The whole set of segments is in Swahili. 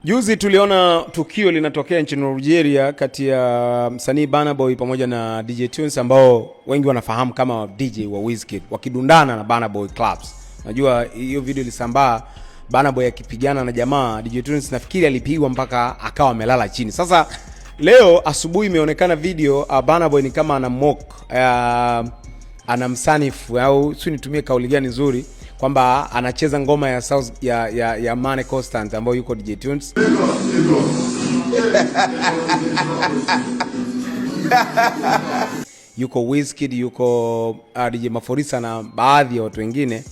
Juzi tuliona tukio linatokea nchini Nigeria kati ya msanii Burna Boy pamoja na DJ Tunes ambao wengi wanafahamu kama DJ wa Wizkid wakidundana na Burna Boy Clubs. Najua hiyo video ilisambaa Burna Boy akipigana na jamaa. DJ Tunes nafikiri alipigwa mpaka akawa amelala chini. Sasa leo asubuhi imeonekana video Burna Boy ni kama anammock anamsanifu au si nitumie kauli gani nzuri kwamba anacheza ngoma ya South ya Mane Constant ambayo yuko DJ Tunes. Yuko Wizkid, yuko DJ Maforisa na baadhi ya watu wengine,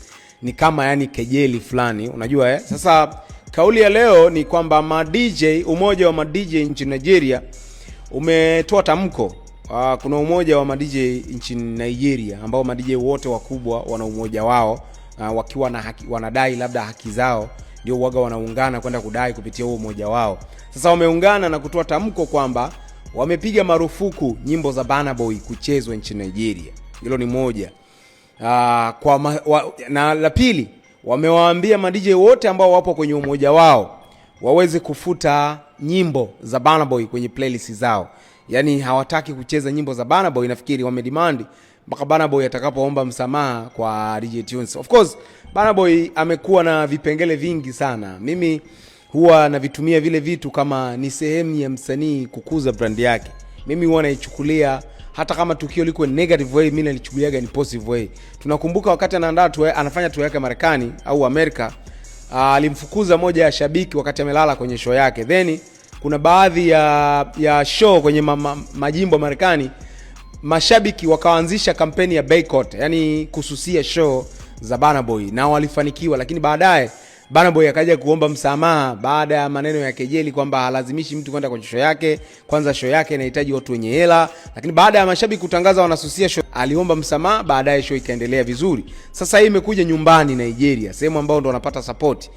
ni kama yani kejeli fulani, unajua Sasa kauli ya leo ni kwamba umoja wa ma DJ nchini Nigeria umetoa tamko. Kuna umoja wa ma DJ nchini Nigeria ambao ma DJ wote wakubwa wana umoja wao. Wakiwa na haki, wanadai labda haki zao, ndio huaga wanaungana kwenda kudai kupitia huo umoja wao. Sasa wameungana na kutoa tamko kwamba wamepiga marufuku nyimbo za Burna Boy kuchezwa nchini Nigeria. Hilo ni moja. Na la pili, wamewaambia ma DJ wote ambao wapo kwenye umoja wao waweze kufuta nyimbo za Burna Boy kwenye playlist zao. Yaani hawataki kucheza nyimbo za Burna Boy. Nafikiri wamedemand mpaka Burna Boy atakapoomba msamaha kwa DJ Tunes. Of course, Burna Boy amekuwa na vipengele vingi sana. Mimi huwa navitumia vile vitu kama ni sehemu ya msanii kukuza brand yake. Mimi huwa naichukulia hata kama tukio liko negative way, mimi nalichukuliaga ni positive way. Tunakumbuka wakati anafanya tour yake Marekani au Amerika, alimfukuza moja ya shabiki wakati amelala kwenye show yake. Then kuna baadhi ya show kwenye majimbo Marekani, mashabiki wakaanzisha kampeni ya boycott, yani kususia show za Burna Boy, na walifanikiwa. Lakini baadaye Burna Boy akaja kuomba msamaha baada ya maneno ya kejeli kwamba halazimishi mtu kwenda kwenye show yake, kwanza show yake inahitaji watu wenye hela. Lakini baada ya mashabiki kutangaza wanasusia show, aliomba msamaha, baadaye show ikaendelea vizuri. Sasa hii imekuja nyumbani Nigeria, sehemu ambao ndo wanapata support.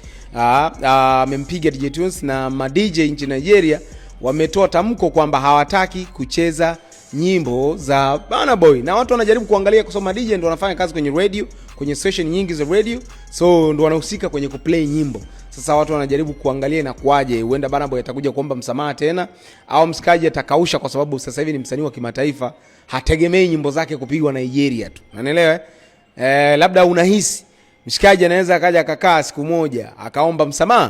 Amempiga DJ Tunes na ma DJ nchini Nigeria wametoa tamko kwamba hawataki kucheza nyimbo za Burna Boy, na watu wanajaribu kuangalia kusoma DJ ndio wanafanya kazi kwenye radio, kwenye station nyingi za radio, so ndio wanahusika kwenye kuplay nyimbo. Sasa watu wanajaribu kuangalia na kuaje, huenda Burna Boy atakuja kuomba msamaha tena au msikaji atakausha, kwa sababu sasa hivi ni msanii wa kimataifa, hategemei nyimbo zake kupigwa Nigeria tu. Unanielewa? Labda unahisi mshikaji anaweza akaja akakaa siku moja akaomba msamaha.